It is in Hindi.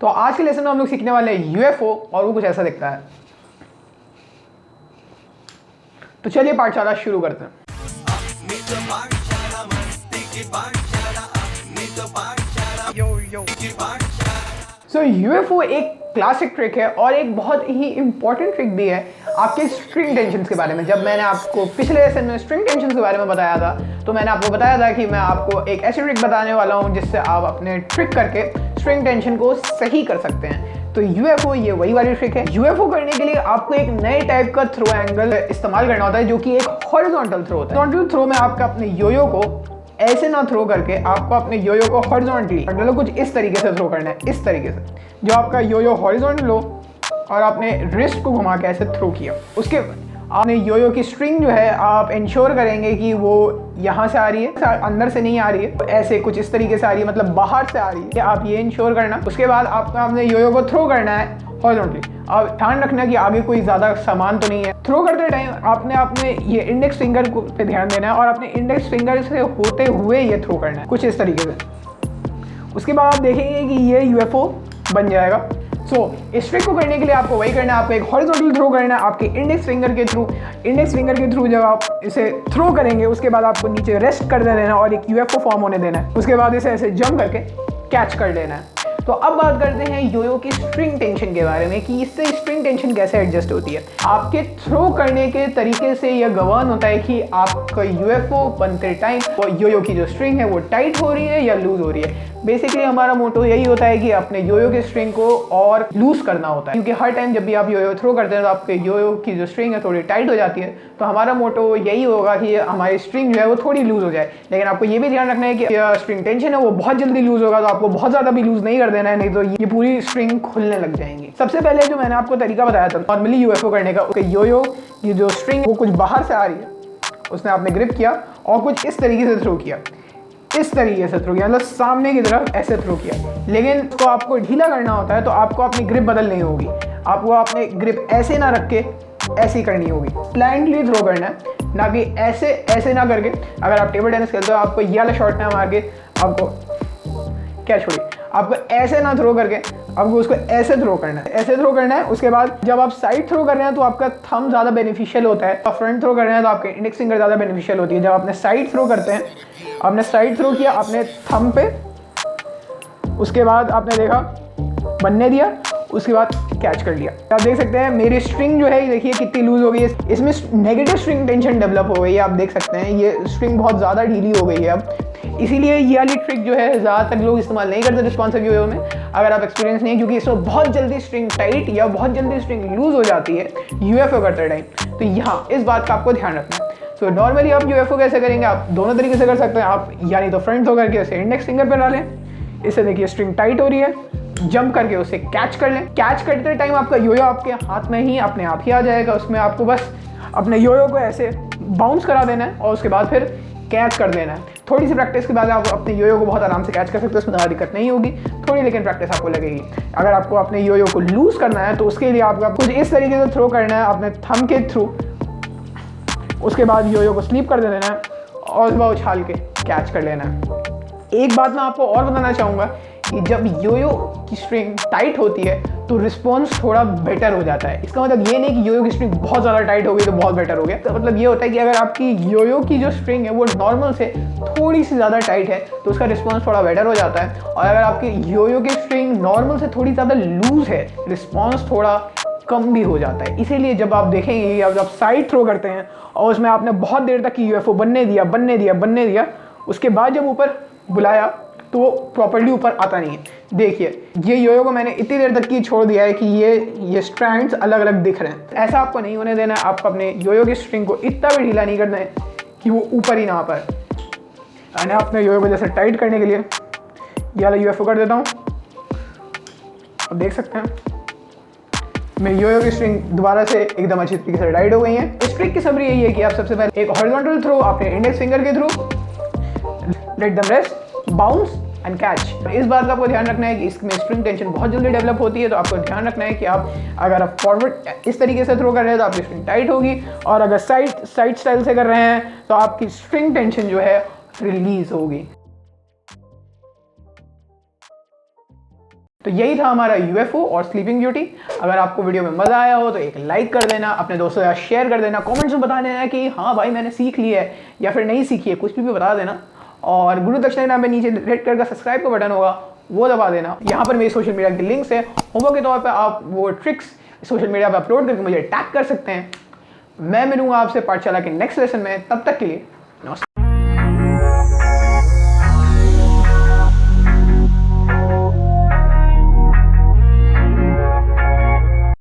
तो आज के लेसन में हम लोग सीखने वाले हैं यूएफओ और वो कुछ ऐसा दिखता है। तो चलिए पाठशाला शुरू करते हैं। सो यूएफओ एक क्लासिक ट्रिक है और एक बहुत ही इंपॉर्टेंट ट्रिक भी है आपके स्ट्रिंग टेंशन के बारे में। जब मैंने आपको पिछले लेसन में स्ट्रिंग टेंशन के बारे में बताया था तो मैंने आपको बताया था कि मैं आपको एक ऐसी ट्रिक बताने वाला हूं जिससे आप अपने ट्रिक करके स्ट्रिंग टेंशन को सही कर सकते हैं। तो यूएफओ ये वही वाली ट्रिक है। यूएफओ करने के लिए आपको एक नए टाइप का थ्रो एंगल इस्तेमाल करना होता है जो कि एक हॉरिजॉन्टल थ्रो होता है। हॉरिजॉन्टल थ्रो में आपका अपने योयो को ऐसे ना थ्रो करके आपको अपने योयो को हॉरिजॉन्टली मतलब कुछ इस तरीके से थ्रो करना है, इस तरीके से जो आपका योयो हॉरिजॉन्टल हो और आपने रिस्ट को घुमा के ऐसे थ्रो किया। उसके आपने योयो की स्ट्रिंग जो है आप इंश्योर करेंगे कि वो यहाँ से आ रही है, अंदर से नहीं आ रही है, तो ऐसे कुछ इस तरीके से आ रही है, मतलब बाहर से आ रही है, आप ये इंश्योर करना। उसके बाद आपको अपने योयो को थ्रो करना है हॉरिजॉन्टली। अब ध्यान रखना कि आगे कोई ज़्यादा सामान तो नहीं है। थ्रो करते टाइम आपने अपने ये इंडेक्स फिंगर पे ध्यान देना है और अपने इंडेक्स फिंगर से होते हुए ये थ्रो करना है कुछ इस तरीके से। उसके बाद आप देखेंगे कि ये यूएफओ बन जाएगा। इस ट्रिक को करने के लिए आपको वही करना है, आपको एक हॉरिजॉन्टल थ्रो करना है आपके इंडेक्स फिंगर के थ्रू। जब आप इसे थ्रो करेंगे उसके बाद आपको नीचे रेस्ट कर देना और एक यूएफओ फॉर्म होने देना है। उसके बाद इसे ऐसे जंप करके कैच कर लेना है। तो अब बात करते हैं योयो की स्ट्रिंग टेंशन के बारे में कि इससे स्ट्रिंग टेंशन कैसे एडजस्ट होती है। आपके थ्रो करने के तरीके से यह गवर्न होता है कि आपका यूएफओ बनते टाइम योयो की जो स्ट्रिंग है वो टाइट हो रही है या लूज हो रही है। बेसिकली हमारा मोटो यही होता है कि अपने योयो की स्ट्रिंग को और लूज करना होता है, क्योंकि हर टाइम जब भी आप योयो थ्रो करते हैं तो आपके योयो की जो स्ट्रिंग है थोड़ी टाइट हो जाती है। तो हमारा मोटो यही होगा कि हमारी स्ट्रिंग जो है वो थोड़ी लूज हो जाए। लेकिन आपको ये भी ध्यान रखना है कि स्ट्रिंग टेंशन है वो बहुत जल्दी लूज होगा, तो आपको बहुत ज़्यादा भी लूज नहीं कर देना है, नहीं तो ये पूरी स्ट्रिंग खुलने लग जाएंगी। सबसे पहले जो मैंने आपको तरीका बताया था नॉर्मली यूएफओ करने का, उसके योयो की जो स्ट्रिंग वो कुछ बाहर से आ रही है, उसने आपने ग्रिप किया और कुछ इस तरीके से थ्रो किया, इस तरीके से थ्रो किया, मतलब सामने की तरफ ऐसे थ्रो किया। लेकिन उसको आपको ढीला करना होता है तो आपको अपनी ग्रिप बदलनी होगी। आपको अपनी ग्रिप ऐसे ना रख के ऐसी करनी होगी, स्लैंटली थ्रो करना है, ना कि ऐसे ना करके। अगर आप टेबल टेनिस खेलते हो आपको ये वाला शॉट ना मार के आपको क्या छोड़िए, आपको ऐसे ना थ्रो करके आपको उसको ऐसे थ्रो करना है, ऐसे थ्रो करना है। उसके बाद जब आप साइड थ्रो कर रहे हैं तो आपका थंब ज़्यादा बेनिफिशियल होता है, और फ्रंट थ्रो कर रहे हैं तो आपके इंडेक्स फिंगर ज़्यादा बेनिफिशियल होती है। जब आपने साइड थ्रो करते हैं, आपने साइड थ्रो किया अपने थंब पे, उसके बाद आपने देखा बनने दिया, उसके बाद कैच कर लिया। आप देख सकते हैं मेरी स्ट्रिंग जो है देखिए कितनी लूज हो गई है, इसमें नेगेटिव स्ट्रिंग टेंशन डेवलप हो गई है। आप देख सकते हैं ये स्ट्रिंग बहुत ज़्यादा ढीली हो गई है अब। इसीलिए ये वाली ट्रिक जो है ज़्यादातर लोग इस्तेमाल नहीं करते रिस्पॉन्सिव योयो में, अगर आप एक्सपीरियंस नहीं है, क्योंकि इसमें बहुत जल्दी स्ट्रिंग टाइट या बहुत जल्दी स्ट्रिंग लूज हो जाती है यूएफओ करते टाइम। तो यहाँ इस बात का आपको ध्यान रखना है। सो नॉर्मली आप यूएफओ कैसे करेंगे, आप दोनों तरीके से कर सकते हैं। आप यानी तो फ्रंट थ्रो करके उसे इंडेक्स फिंगर पर डालें, इससे देखिए स्ट्रिंग टाइट हो रही है, जंप करके उसे कैच कर लें। कैच करते टाइम आपका योयो आपके हाथ में ही अपने आप ही आ जाएगा। उसमें आपको बस अपने योयो को ऐसे बाउंस करा देना है और उसके बाद फिर कैच कर देना है। थोड़ी सी प्रैक्टिस के बाद आप अपने योयो को बहुत आराम से कैच कर सकते हो, उसमें ज़्यादा दिक्कत नहीं होगी, थोड़ी लेकिन प्रैक्टिस आपको लगेगी। अगर आपको अपने योयो को लूज करना है तो उसके लिए आपको कुछ इस तरीके से थ्रो करना है अपने थंब के थ्रू। उसके बाद योयो को स्लीप कर देना है और उसके बाद उछाल के कैच कर लेना है। एक बात मैं आपको और बताना चाहूँगा कि जब योयो की स्ट्रिंग टाइट होती है तो रिस्पॉन्स थोड़ा बेटर हो जाता है। इसका मतलब ये नहीं कि योयो की स्ट्रिंग बहुत ज़्यादा टाइट हो गई तो बहुत बेटर हो गया। तो मतलब ये होता है कि अगर आपकी योयो की जो स्ट्रिंग है वो नॉर्मल से थोड़ी सी ज़्यादा टाइट है तो उसका रिस्पॉन्स थोड़ा बेटर हो जाता है, और अगर आपकी योयो की स्ट्रिंग नॉर्मल से थोड़ी ज़्यादा लूज है रिस्पॉन्स थोड़ा कम भी हो जाता है। इसीलिए जब आप देखेंगे कि जब साइड थ्रो करते हैं और उसमें आपने बहुत देर तक यूएफओ बनने दिया, उसके बाद जब ऊपर बुलाया तो वो प्रॉपर्ली ऊपर आता नहीं है। देखिए ये योयो को मैंने इतनी देर तक की छोड़ दिया है कि ये स्ट्रैंड्स अलग अलग दिख रहे हैं। ऐसा आपको नहीं होने देना है। आप अपने योयो की स्ट्रिंग को इतना भी ढीला नहीं करना है कि वो ऊपर ही ना आ पाए। मैंने अपने योयो को जैसे टाइट करने के लिए ये वाला यूएफओ कर देता हूँ। आप देख सकते हैं मेरी योयो की स्ट्रिंग दोबारा से एकदम अच्छी तरीके से टाइट हो गई है। इस ट्रिक की समरी यही है कि आप सबसे पहले एक हॉरिजॉन्टल थ्रो अपने इंडेक्स फिंगर के through, let them rest, bounce and catch. इस बात का आपको ध्यान रखना है कि इसमें स्ट्रिंग टेंशन बहुत जल्दी डेवलप होती है, तो आपको ध्यान रखना है कि आप अगर आप फॉरवर्ड इस तरीके से थ्रो कर रहे हैं तो आपकी स्ट्रिंग टाइट होगी, और अगर साइड स्टाइल से कर रहे हैं तो आपकी स्ट्रिंग टेंशन जो है रिलीज होगी। तो यही था हमारा यूएफओ और स्लीपिंग ब्यूटी। अगर आपको वीडियो में मज़ा आया हो तो एक लाइक कर देना, अपने दोस्तों के साथ शेयर कर देना, कमेंट्स में बता देना कि हाँ भाई मैंने सीख ली है या फिर नहीं सीखी है, कुछ भी बता देना। और गुरु दक्षिणा नाम पे नीचे रेड कलर का सब्सक्राइब का बटन होगा, वो दबा देना। यहाँ पर मेरी सोशल मीडिया की लिंक्स है, होमवर्क के तौर पर आप वो ट्रिक्स सोशल मीडिया पर अपलोड करके मुझे टैग कर सकते हैं। मैं मिलूंगा आपसे पाठशाला के नेक्स्ट लेसन में, तब तक के लिए नमस्कार।